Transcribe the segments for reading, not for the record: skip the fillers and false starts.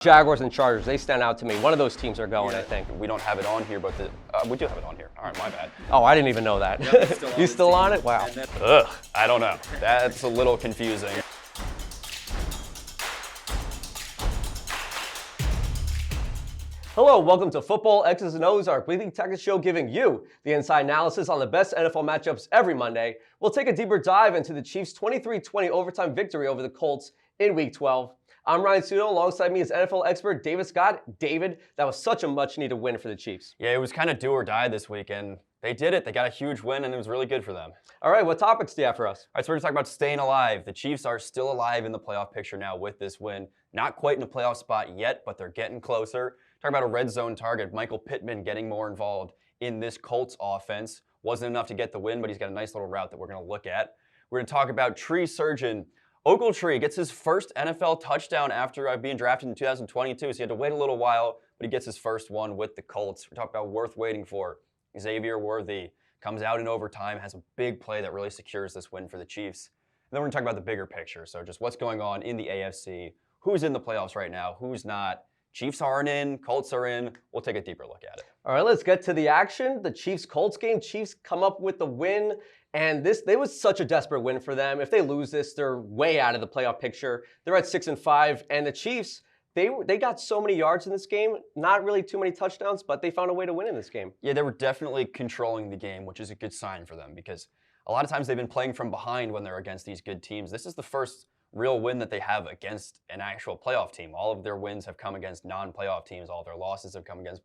Jaguars and Chargers, they stand out to me. One of those teams are going, I think. We don't have it on here, but we do have it on here. All right, my bad. Oh, I didn't even know that. Yep, You still on it? Wow. Ugh, I don't know. That's a little confusing. Hello, welcome to Football X's and O's, our weekly tactics show giving you the inside analysis on the best NFL matchups every Monday. We'll take a deeper dive into the Chiefs' 23-20 overtime victory over the Colts in Week 12. I'm Ryan Sudo. Alongside me is NFL expert David Scott. David, that was such a much-needed win for the Chiefs. Yeah, it was kind of do or die this weekend. They did it. They got a huge win, and it was really good for them. All right, what topics do you have for us? All right, so we're going to talk about staying alive. The Chiefs are still alive in the playoff picture now with this win. Not quite in a playoff spot yet, but they're getting closer. Talk about a red zone target. Michael Pittman getting more involved in this Colts offense. Wasn't enough to get the win, but he's got a nice little route that we're going to look at. We're going to talk about tree surgeon. Ogletree gets his first NFL touchdown after being drafted in 2022, so he had to wait a little while, but he gets his first one with the Colts. We're talking about worth waiting for. Xavier Worthy comes out in overtime, has a big play that really secures this win for the Chiefs. And then we're going to talk about the bigger picture, so just what's going on in the AFC, who's in the playoffs right now, who's not. Chiefs aren't in, Colts are in. We'll take a deeper look at it. All right, let's get to the action. The Chiefs-Colts game. Chiefs come up with the win, and they was such a desperate win for them. If they lose this, they're way out of the playoff picture. They're at 6-5, and the Chiefs, they got so many yards in this game. Not really too many touchdowns, but they found a way to win in this game. Yeah, they were definitely controlling the game, which is a good sign for them because a lot of times they've been playing from behind when they're against these good teams. This is the first real win that they have against an actual playoff team. All of their wins have come against non-playoff teams. All of their losses have come against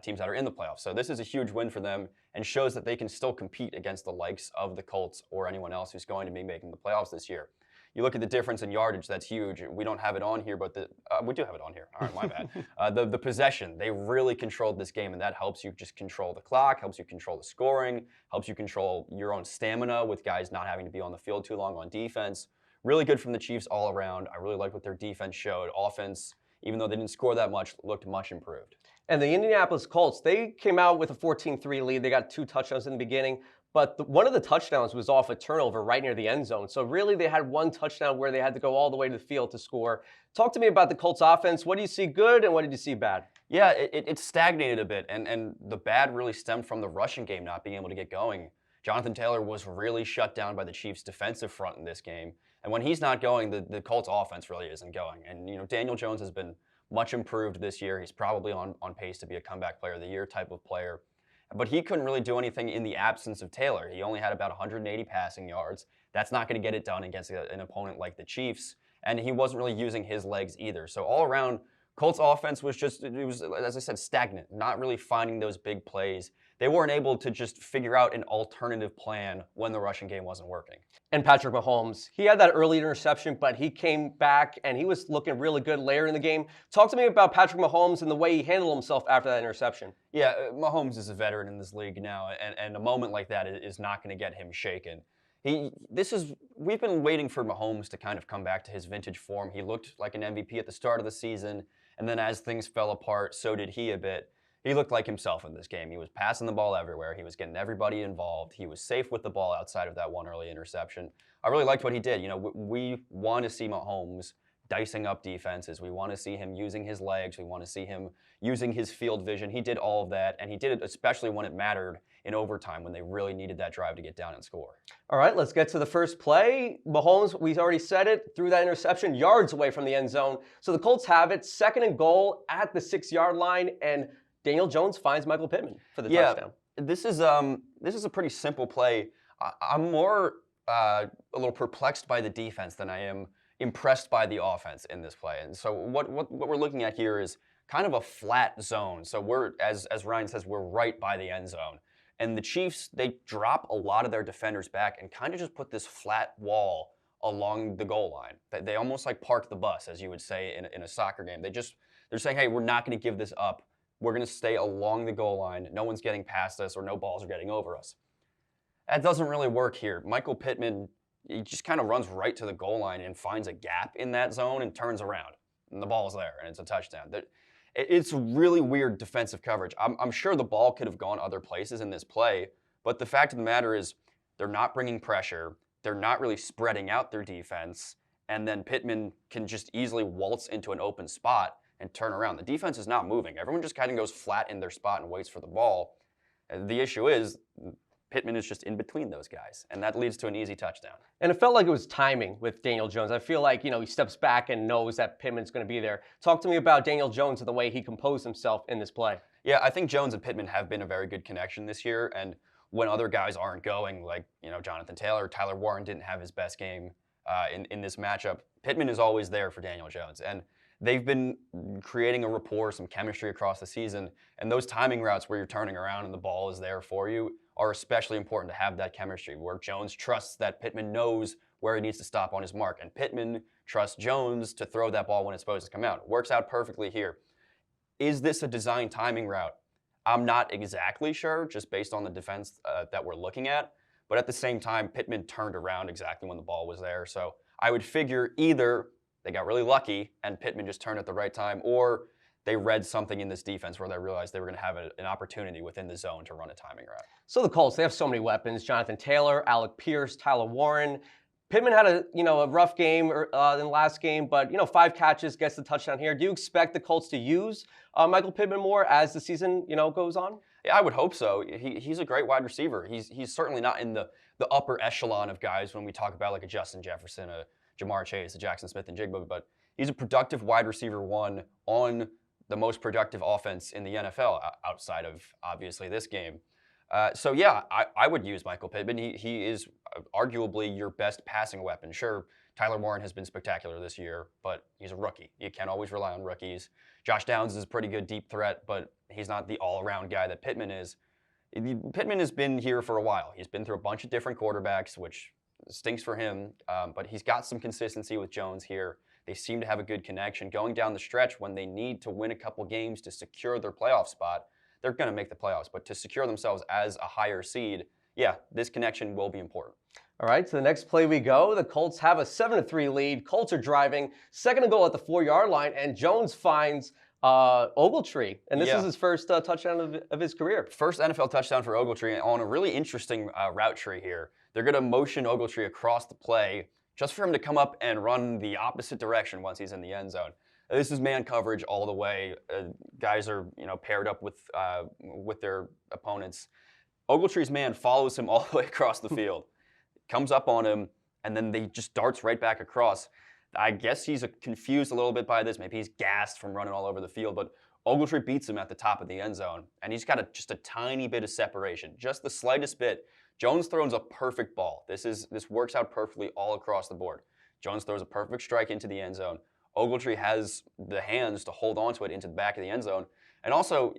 teams that are in the playoffs. So this is a huge win for them and shows that they can still compete against the likes of the Colts or anyone else who's going to be making the playoffs this year. You look at the difference in yardage, that's huge. We don't have it on here, but we do have it on here. All right, my bad. The possession, they really controlled this game, and that helps you just control the clock, helps you control the scoring, helps you control your own stamina with guys not having to be on the field too long on defense. Really good from the Chiefs all around. I really liked what their defense showed. Offense, even though they didn't score that much, looked much improved. And the Indianapolis Colts, they came out with a 14-3 lead. They got 2 touchdowns in the beginning, but one of the touchdowns was off a turnover right near the end zone. So really they had one touchdown where they had to go all the way to the field to score. Talk to me about the Colts offense. What do you see good and what did you see bad? Yeah, it stagnated a bit, and the bad really stemmed from the rushing game not being able to get going. Jonathan Taylor was really shut down by the Chiefs' defensive front in this game. And when he's not going, the Colts offense really isn't going. And, Daniel Jones has been much improved this year. He's probably on pace to be a comeback player of the year type of player. But he couldn't really do anything in the absence of Taylor. He only had about 180 passing yards. That's not going to get it done against an opponent like the Chiefs. And he wasn't really using his legs either. So all around, Colts offense was as I said, stagnant, not really finding those big plays. They weren't able to just figure out an alternative plan when the rushing game wasn't working. And Patrick Mahomes, he had that early interception, but he came back and he was looking really good later in the game. Talk to me about Patrick Mahomes and the way he handled himself after that interception. Yeah, Mahomes is a veteran in this league now, and a moment like that is not going to get him shaken. We've been waiting for Mahomes to kind of come back to his vintage form. He looked like an MVP at the start of the season, and then as things fell apart, so did he a bit. He looked like himself in this game. He was passing the ball everywhere. He was getting everybody involved. He was safe with the ball outside of that one early interception. I really liked what he did. We want to see Mahomes dicing up defenses. We want to see him using his legs. We want to see him using his field vision. He did all of that, and he did it especially when it mattered in overtime, when they really needed that drive to get down and score. All right, let's get to the first play. Mahomes, we already said it, threw that interception yards away from the end zone. So the Colts have it, 2nd and goal at the 6-yard line, and Daniel Jones finds Michael Pittman for the touchdown. This is a pretty simple play. I'm more a little perplexed by the defense than I am impressed by the offense in this play. And so what we're looking at here is kind of a flat zone. So we're, as Ryan says, we're right by the end zone. And the Chiefs, they drop a lot of their defenders back and kind of just put this flat wall along the goal line. They almost like park the bus, as you would say in a soccer game. They're saying, hey, we're not going to give this up. We're going to stay along the goal line. No one's getting past us or no balls are getting over us. That doesn't really work here. Michael Pittman, he just kind of runs right to the goal line and finds a gap in that zone and turns around. And the ball's there, and it's a touchdown. It's really weird defensive coverage. I'm sure the ball could have gone other places in this play, but the fact of the matter is they're not bringing pressure. They're not really spreading out their defense, and then Pittman can just easily waltz into an open spot and turn around. The defense is not moving. Everyone just kind of goes flat in their spot and waits for the ball. The issue is Pittman is just in between those guys, and that leads to an easy touchdown. And it felt like it was timing with Daniel Jones. I feel like, he steps back and knows that Pittman's going to be there. Talk to me about Daniel Jones and the way he composed himself in this play. Yeah, I think Jones and Pittman have been a very good connection this year, and when other guys aren't going, like Jonathan Taylor, Tyler Warren didn't have his best game in this matchup, Pittman is always there for Daniel Jones, and they've been creating a rapport, some chemistry across the season, and those timing routes where you're turning around and the ball is there for you are especially important to have that chemistry, where Jones trusts that Pittman knows where he needs to stop on his mark, and Pittman trusts Jones to throw that ball when it's supposed to come out. It works out perfectly here. Is this a design timing route? I'm not exactly sure, just based on the defense that we're looking at, but at the same time, Pittman turned around exactly when the ball was there, so I would figure either they got really lucky and Pittman just turned at the right time, or they read something in this defense where they realized they were going to have an opportunity within the zone to run a timing route. So the Colts, they have so many weapons. Jonathan Taylor, Alec Pierce, Tyler Warren. Pittman had a rough game in the last game, but 5 catches, gets the touchdown here. Do you expect the Colts to use Michael Pittman more as the season goes on? Yeah, I would hope so. He's a great wide receiver. He's certainly not in the upper echelon of guys when we talk about like a Justin Jefferson, a Jamar Chase, a Jackson Smith and Jigba, but he's a productive wide receiver one on the most productive offense in the NFL outside of obviously this game. So yeah, I would use Michael Pittman. He is arguably your best passing weapon. Sure, Tyler Warren has been spectacular this year, but he's a rookie. You can't always rely on rookies. Josh Downs is a pretty good deep threat, but he's not the all-around guy that Pittman is. Pittman has been here for a while. He's been through a bunch of different quarterbacks, which stinks for him, but he's got some consistency with Jones here. They seem to have a good connection. Going down the stretch when they need to win a couple games to secure their playoff spot, they're going to make the playoffs, but to secure themselves as a higher seed, yeah, this connection will be important. All right, to the next play we go. The Colts have a 7-3 lead. Colts are driving. Second and goal at the 4-yard line, and Jones finds Ogletree. And this is his first touchdown of his career. First NFL touchdown for Ogletree on a really interesting route tree here. They're going to motion Ogletree across the play just for him to come up and run the opposite direction once he's in the end zone. This is man coverage all the way. Guys are paired up with their opponents. Ogletree's man follows him all the way across the field, comes up on him, and then they just darts right back across. I guess he's confused a little bit by this. Maybe he's gassed from running all over the field, but Ogletree beats him at the top of the end zone, and he's got just a tiny bit of separation, just the slightest bit. Jones throws a perfect ball. This works out perfectly all across the board. Jones throws a perfect strike into the end zone. Ogletree has the hands to hold onto it into the back of the end zone. And also,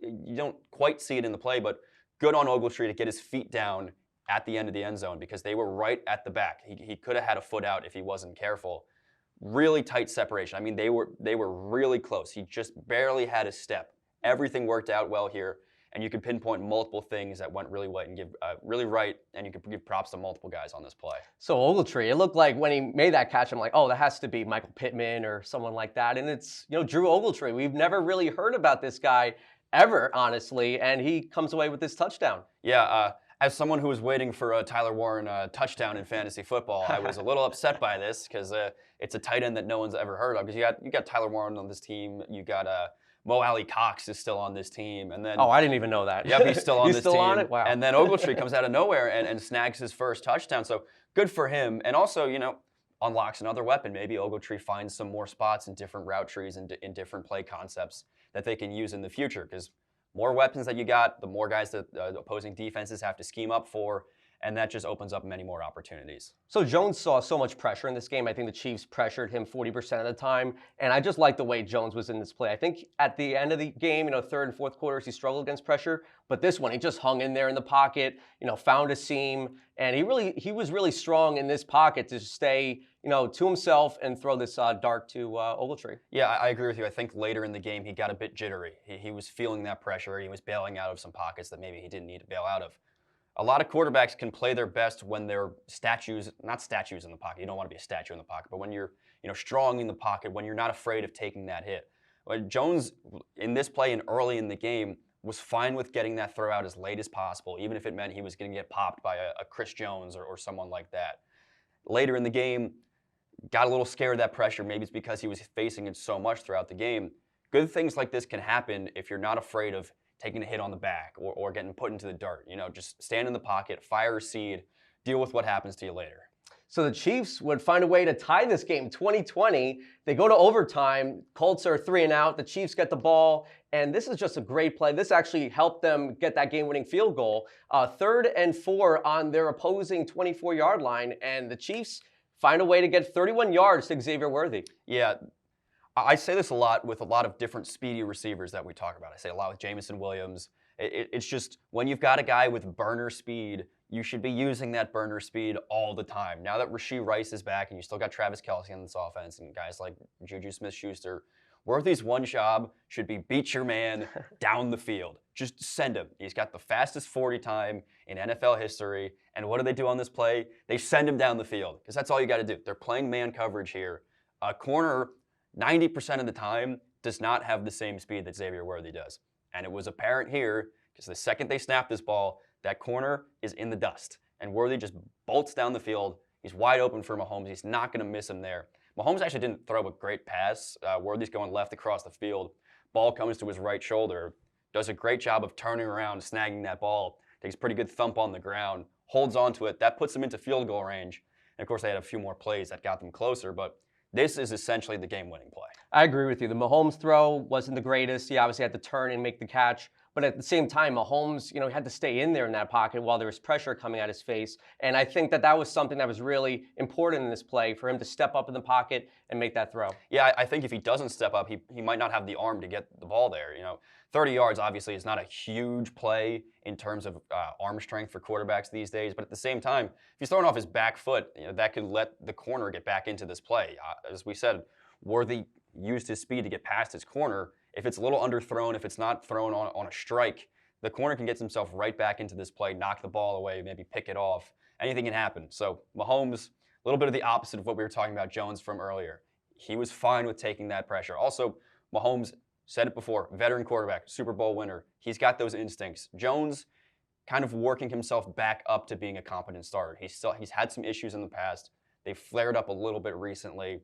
you don't quite see it in the play, but good on Ogletree to get his feet down at the end of the end zone because they were right at the back. He could have had a foot out if he wasn't careful. Really tight separation. I mean, they were really close. He just barely had a step. Everything worked out well here. And you could pinpoint multiple things that went really right and and you could give props to multiple guys on this play. So Ogletree, it looked like when he made that catch, I'm like, oh, that has to be Michael Pittman or someone like that. And it's Drew Ogletree. We've never really heard about this guy ever, honestly, and he comes away with this touchdown. Yeah, as someone who was waiting for a Tyler Warren touchdown in fantasy football, I was a little upset by this because it's a tight end that no one's ever heard of. Because you got Tyler Warren on this team, you got Mo Alley Cox is still on this team, and then I didn't even know that. Yep, he's still on this team. He's still on it. Wow. And then Ogletree comes out of nowhere and snags his first touchdown. So good for him, and also unlocks another weapon. Maybe Ogletree finds some more spots in different route trees and in different play concepts that they can use in the future. Because more weapons that you got, the more guys that the opposing defenses have to scheme up for. And that just opens up many more opportunities. So Jones saw so much pressure in this game. I think the Chiefs pressured him 40% of the time. And I just like the way Jones was in this play. I think at the end of the game, third and fourth quarters, he struggled against pressure. But this one, he just hung in there in the pocket, found a seam. And he was really strong in this pocket to stay, to himself and throw this dart to Ogletree. Yeah, I agree with you. I think later in the game, he got a bit jittery. He was feeling that pressure. He was bailing out of some pockets that maybe he didn't need to bail out of. A lot of quarterbacks can play their best when they're not statues in the pocket. You don't want to be a statue in the pocket, but when you're, strong in the pocket, when you're not afraid of taking that hit. Jones, in this play and early in the game, was fine with getting that throw out as late as possible, even if it meant he was going to get popped by a Chris Jones or someone like that. Later in the game, got a little scared of that pressure. Maybe it's because he was facing it so much throughout the game. good things like this can happen if you're not afraid of taking a hit on the back or getting put into the dirt. Just stand in the pocket, fire a seed, deal with what happens to you later. So the Chiefs would find a way to tie this game 20-20. They go to overtime. Colts are 3 and out. The Chiefs get the ball, and this is just a great play. This actually helped them get that game-winning field goal. 3rd and 4 on their opposing 24-yard line, and the Chiefs find a way to get 31 yards to Xavier Worthy. Yeah, I say this a lot with a lot of different speedy receivers that we talk about. I say a lot with Jamison Williams. It's just when you've got a guy with burner speed, you should be using that burner speed all the time. Now that Rashee Rice is back and you still got Travis Kelce on this offense and guys like Juju Smith-Schuster, Worthy's one job should be beat your man down the field. Just send him. He's got the fastest 40 time in NFL history. And what do they do on this play? They send him down the field because that's all you got to do. They're playing man coverage here. A corner, 90% of the time, does not have the same speed that Xavier Worthy does. And it was apparent here because the second they snap this ball, that corner is in the dust. And Worthy just bolts down the field. He's wide open for Mahomes. He's not going to miss him there. Mahomes actually didn't throw a great pass. Worthy's going left across the field. Ball comes to his right shoulder. Does a great job of turning around, snagging that ball. Takes a pretty good thump on the ground. Holds onto it. That puts him into field goal range. And of course, they had a few more plays that got them closer. But this is essentially the game-winning play. I agree with you. The Mahomes throw wasn't the greatest. He obviously had to turn and make the catch. But at the same time, Mahomes, had to stay in there in that pocket while there was pressure coming at his face. And I think that was something that was really important in this play for him to step up in the pocket and make that throw. Yeah, I think if he doesn't step up, he might not have the arm to get the ball there. 30 yards obviously is not a huge play in terms of arm strength for quarterbacks these days. But at the same time, if he's throwing off his back foot, that could let the corner get back into this play. As we said, Worthy used his speed to get past his corner. If it's a little underthrown, if it's not thrown on a strike, the corner can get himself right back into this play, knock the ball away, maybe pick it off. Anything can happen. So Mahomes, a little bit of the opposite of what we were talking about Jones from earlier. He was fine with taking that pressure. Also, Mahomes, said it before, veteran quarterback, Super Bowl winner. He's got those instincts. Jones kind of working himself back up to being a competent starter. He's had some issues in the past. They've flared up a little bit recently.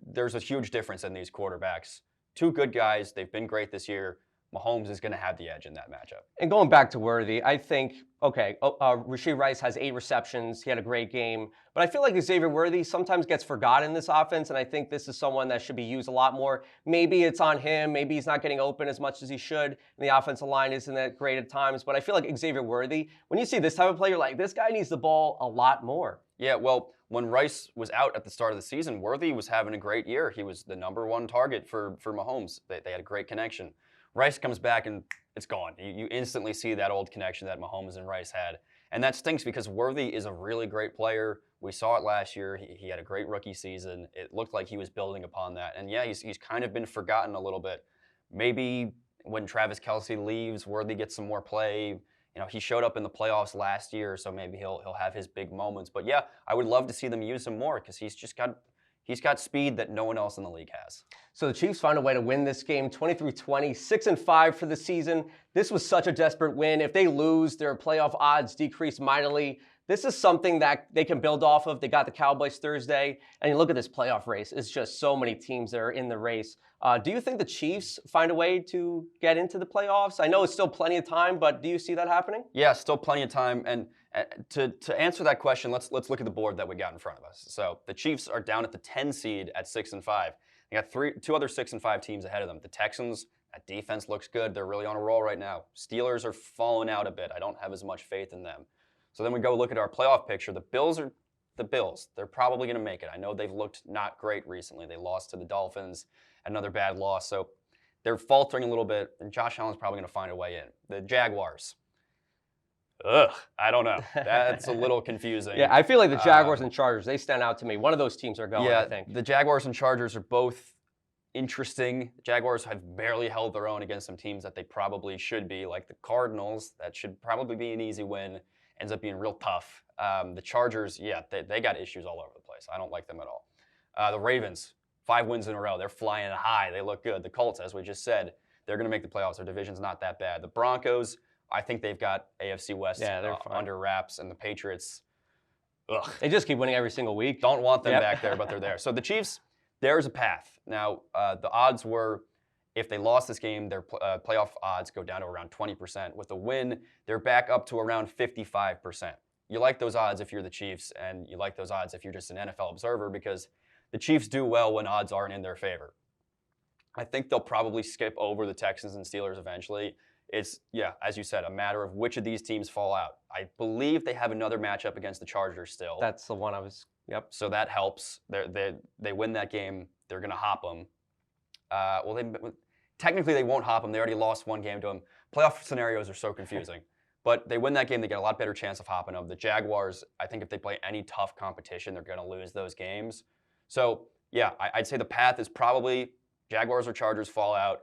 There's a huge difference in these quarterbacks. Two good guys. They've been great this year. Mahomes is going to have the edge in that matchup. And going back to Worthy, I think, Rashee Rice has 8 receptions. He had a great game. But I feel like Xavier Worthy sometimes gets forgotten in this offense, and I think this is someone that should be used a lot more. Maybe it's on him. Maybe he's not getting open as much as he should, and the offensive line isn't that great at times. But I feel like Xavier Worthy, when you see this type of play, you're like, this guy needs the ball a lot more. Yeah, well, when Rice was out at the start of the season, Worthy was having a great year. He was the #1 target for Mahomes. They had a great connection. Rice comes back and it's gone. You instantly see that old connection that Mahomes and Rice had. And that stinks because Worthy is a really great player. We saw it last year. He had a great rookie season. It looked like he was building upon that. And yeah, he's kind of been forgotten a little bit. Maybe when Travis Kelce leaves, Worthy gets some more play. He showed up in the playoffs last year, so maybe he'll have his big moments. But yeah, I would love to see them use him more because he's got speed that no one else in the league has. So the Chiefs find a way to win this game 23-20, 6-5 for the season. This was such a desperate win. If they lose, their playoff odds decrease mightily. This is something that they can build off of. They got the Cowboys Thursday. And you look at this playoff race. It's just so many teams that are in the race. Do you think the Chiefs find a way to get into the playoffs? I know it's still plenty of time, but do you see that happening? Yeah, still plenty of time. And to answer that question, let's look at the board that we got in front of us. So the Chiefs are down at the 10 seed at 6-5. They got two other 6-5 teams ahead of them. The Texans, that defense looks good. They're really on a roll right now. Steelers are falling out a bit. I don't have as much faith in them. So then we go look at our playoff picture. The Bills are the Bills. They're probably going to make it. I know they've looked not great recently. They lost to the Dolphins, another bad loss. So they're faltering a little bit, and Josh Allen's probably going to find a way in. The Jaguars. I don't know. That's a little confusing. Yeah, I feel like the Jaguars and Chargers, they stand out to me. One of those teams are going, I think. The Jaguars and Chargers are both interesting. The Jaguars have barely held their own against some teams that they probably should be, like the Cardinals. That should probably be an easy win. Ends up being real tough. The Chargers, they got issues all over the place. I don't like them at all. The Ravens, 5 wins in a row. They're flying high. They look good. The Colts, as we just said, they're going to make the playoffs. Their division's not that bad. The Broncos, I think they've got AFC West under wraps, and the Patriots, they just keep winning every single week. Don't want them back there, but they're there. So the Chiefs, there's a path. Now, the odds were If they lost this game, their playoff odds go down to around 20%. With a win, they're back up to around 55%. You like those odds if you're the Chiefs, and you like those odds if you're just an NFL observer, because the Chiefs do well when odds aren't in their favor. I think they'll probably skip over the Texans and Steelers eventually. It's, as you said, a matter of which of these teams fall out. I believe they have another matchup against the Chargers still. That's the one I was, yep. So that helps. They win that game, they're going to hop them. Technically, they won't hop them. They already lost one game to them. Playoff scenarios are so confusing. But they win that game, they get a lot better chance of hopping them. The Jaguars, I think if they play any tough competition, they're going to lose those games. So, I'd say the path is probably Jaguars or Chargers fall out.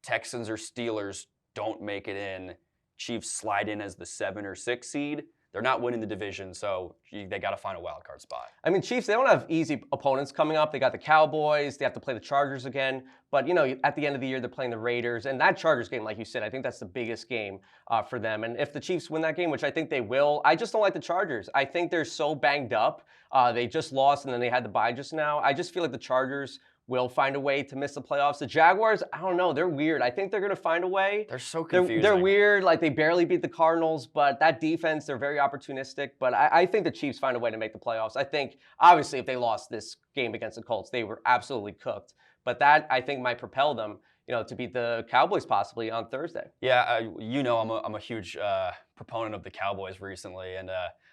Texans or Steelers don't make it in. Chiefs slide in as the 7 or 6 seed. They're not winning the division, so they got to find a wild card spot. I mean, Chiefs, they don't have easy opponents coming up. They got the Cowboys. They have to play the Chargers again. But, at the end of the year, they're playing the Raiders. And that Chargers game, like you said, I think that's the biggest game for them. And if the Chiefs win that game, which I think they will, I just don't like the Chargers. I think they're so banged up. They just lost, and then they had the bye just now. I just feel like the Chargers will find a way to miss the playoffs. The Jaguars, I don't know. They're weird. I think they're going to find a way. They're so confusing. They're weird. Like, they barely beat the Cardinals, but that defense, they're very opportunistic. But I think the Chiefs find a way to make the playoffs. I think, obviously, if they lost this game against the Colts, they were absolutely cooked. But that, I think, might propel them, to beat the Cowboys possibly on Thursday. Yeah, I'm a huge proponent of the Cowboys recently, and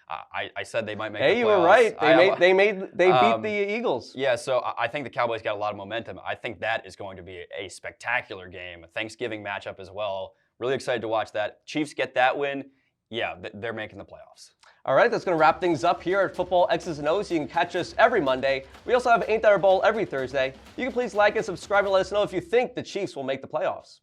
I said they might make the playoffs. Hey, you were right. They beat the Eagles. Yeah, so I think the Cowboys got a lot of momentum. I think that is going to be a spectacular game, a Thanksgiving matchup as well. Really excited to watch that. Chiefs get that win. Yeah, they're making the playoffs. All right, that's going to wrap things up here at Football X's and O's. You can catch us every Monday. We also have Ain't That Our Bowl every Thursday. You can please like and subscribe and let us know if you think the Chiefs will make the playoffs.